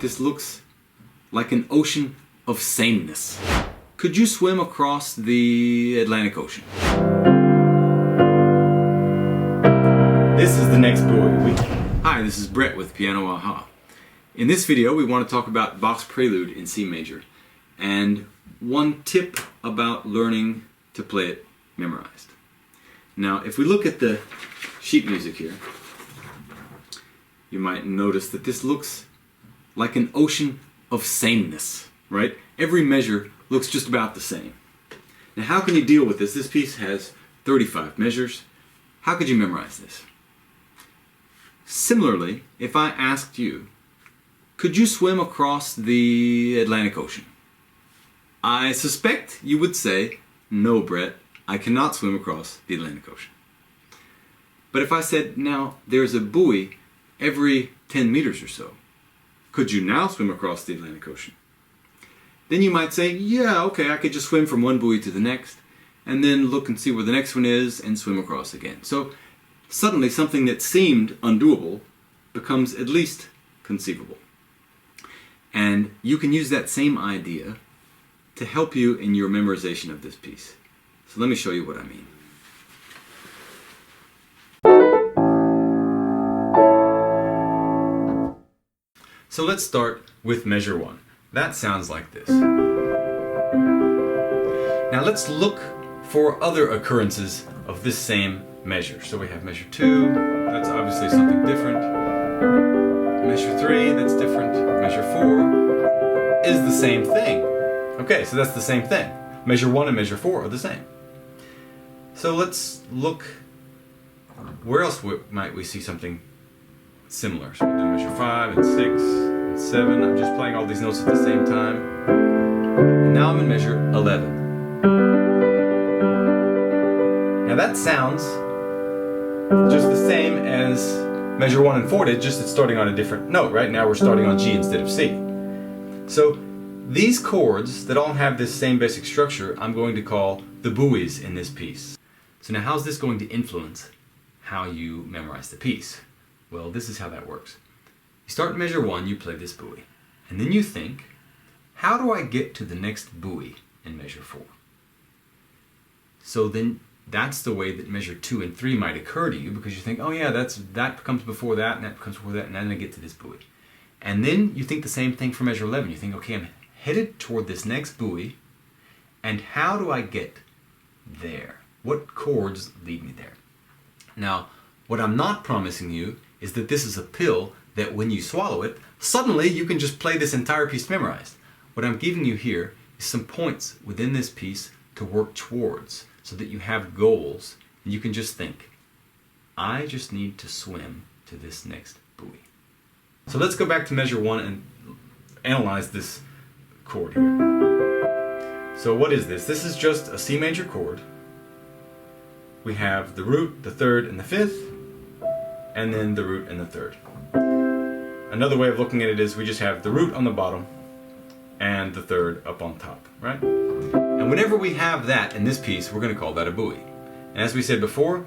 this looks like an ocean of sameness. Could you swim across the Atlantic Ocean? This is the next buoy. Hi, this is Brett with Piano Aha. In this video we want to talk about Bach's Prelude in C major and one tip about learning to play it memorized. Now if we look at the sheet music here, you might notice that this looks like an ocean of sameness, right? Every measure looks just about the same. Now how can you deal with this? This piece has 35 measures. How could you memorize this? Similarly, if I asked you, could you swim across the Atlantic Ocean? I suspect you would say, no, Brett, I cannot swim across the Atlantic Ocean. But if I said, now there's a buoy every 10 meters or so, could you now swim across the Atlantic Ocean? Then you might say, yeah, okay, I could just swim from one buoy to the next, and then look and see where the next one is and swim across again. So suddenly something that seemed undoable becomes at least conceivable. And you can use that same idea to help you in your memorization of this piece. So let me show you what I mean. So let's start with measure 1. That sounds like this. Now let's look for other occurrences of this same measure. So we have measure 2, that's obviously something different. Measure 3, that's different. Measure 4 is the same thing. Okay, so that's the same thing. Measure 1 and measure 4 are the same. So let's look, where else might we see something similar? So we'll do measure 5 and 6 and 7. I'm just playing all these notes at the same time. And now I'm in measure 11. Now that sounds just the same as measure 1 and 4 did, just it's starting on a different note, right? Now we're starting on G instead of C. So these chords that all have this same basic structure, I'm going to call the buoys in this piece. So now how's this going to influence how you memorize the piece? Well, this is how that works. You start in measure 1, you play this buoy. And then you think, how do I get to the next buoy in measure 4? So then that's the way that measure 2 and 3 might occur to you, because you think, oh yeah, that comes before that, and that comes before that, and then I get to this buoy. And then you think the same thing for measure 11. You think, okay, I'm headed toward this next buoy, and how do I get there? What chords lead me there? Now, what I'm not promising you is that this is a pill that when you swallow it, suddenly you can just play this entire piece memorized. What I'm giving you here is some points within this piece to work towards, so that you have goals, and you can just think, I just need to swim to this next buoy. So let's go back to measure 1 and analyze this chord here. So what is this? This is just a C major chord. We have the root, the third, and the fifth, and then the root and the third. Another way of looking at it is we just have the root on the bottom and the third up on top, right? And whenever we have that in this piece, we're going to call that a buoy. And as we said before,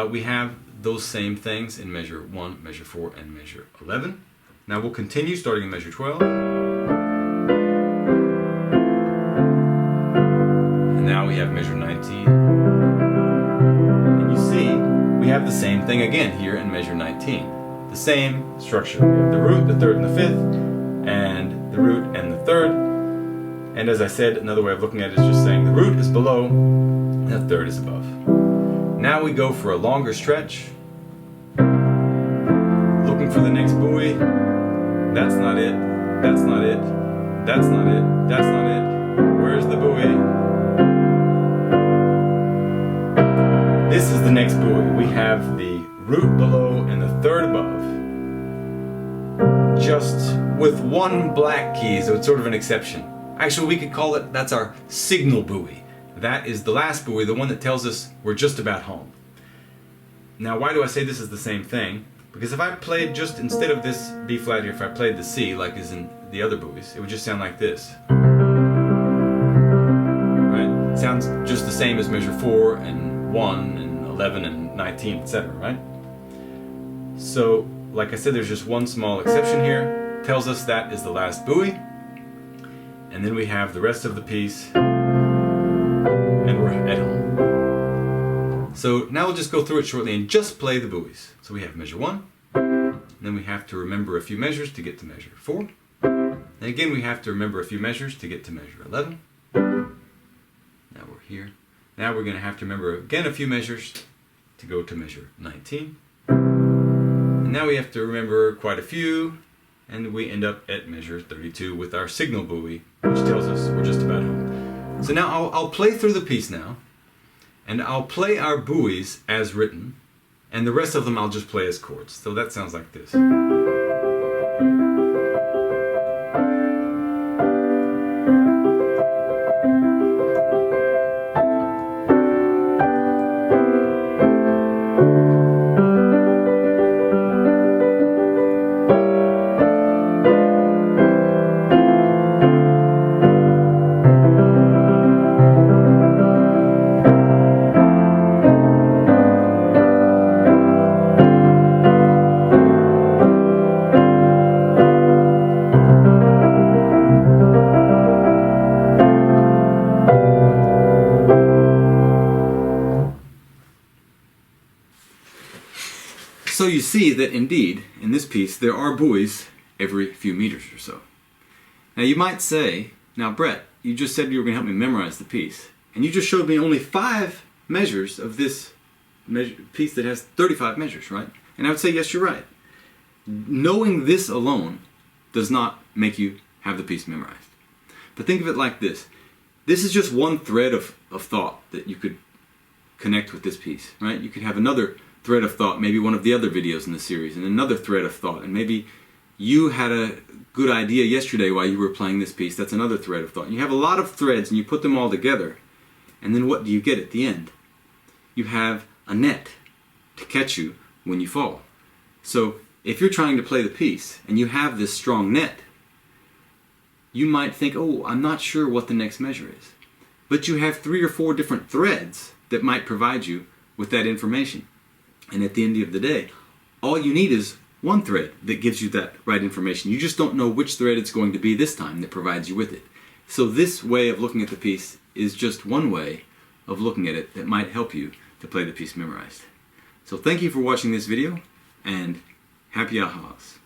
we have those same things in measure 1, measure 4, and measure 11. Now we'll continue starting in measure 12. And now we have measure 19. And you see, we have the same thing again here in measure 19. The same structure. We have the root, the third, and the fifth, and the root and the third. And as I said, another way of looking at it is just saying the root is below and the third is above. Now we go for a longer stretch, looking for the next buoy. That's not it, that's not it, that's not it, that's not it. Where's the buoy? This is the next buoy. We have the root below and the third above. Just with one black key, so it's sort of an exception. Actually, we could call it, that's our signal buoy. That is the last buoy, the one that tells us we're just about home. Now, why do I say this is the same thing? Because if I played just, instead of this B flat here, if I played the C, like is in the other buoys, it would just sound like this. Right? It sounds just the same as measure 4 and 1 and 11 and 19, etc., right? So, like I said, there's just one small exception here. tells us that is the last buoy. And then we have the rest of the piece, and we're at home. So now we'll just go through it shortly and just play the buoys. So we have measure 1, then we have to remember a few measures to get to measure 4. And again we have to remember a few measures to get to measure 11. Now we're here. Now we're going to have to remember again a few measures to go to measure 19. And now we have to remember quite a few, and we end up at measure 32 with our signal buoy, which tells us we're just about home. So now I'll play through the piece now, and I'll play our buoys as written, and the rest of them I'll just play as chords. So that sounds like this. So you see that indeed, in this piece, there are buoys every few meters or so. Now you might say, now Brett, you just said you were going to help me memorize the piece, and you just showed me only 5 measures of this piece that has 35 measures, right? And I would say, yes, you're right. Knowing this alone does not make you have the piece memorized. But think of it like this. This is just one thread of thought that you could connect with this piece, right? You could have another thread of thought, maybe one of the other videos in the series, and another thread of thought, and maybe you had a good idea yesterday while you were playing this piece. That's another thread of thought. And you have a lot of threads and you put them all together, and then what do you get at the end? You have a net to catch you when you fall. So if you're trying to play the piece and you have this strong net, you might think, oh, I'm not sure what the next measure is. But you have 3 or 4 different threads that might provide you with that information. And at the end of the day, all you need is one thread that gives you that right information. You just don't know which thread it's going to be this time that provides you with it. So this way of looking at the piece is just one way of looking at it that might help you to play the piece memorized. So thank you for watching this video, and happy ahas.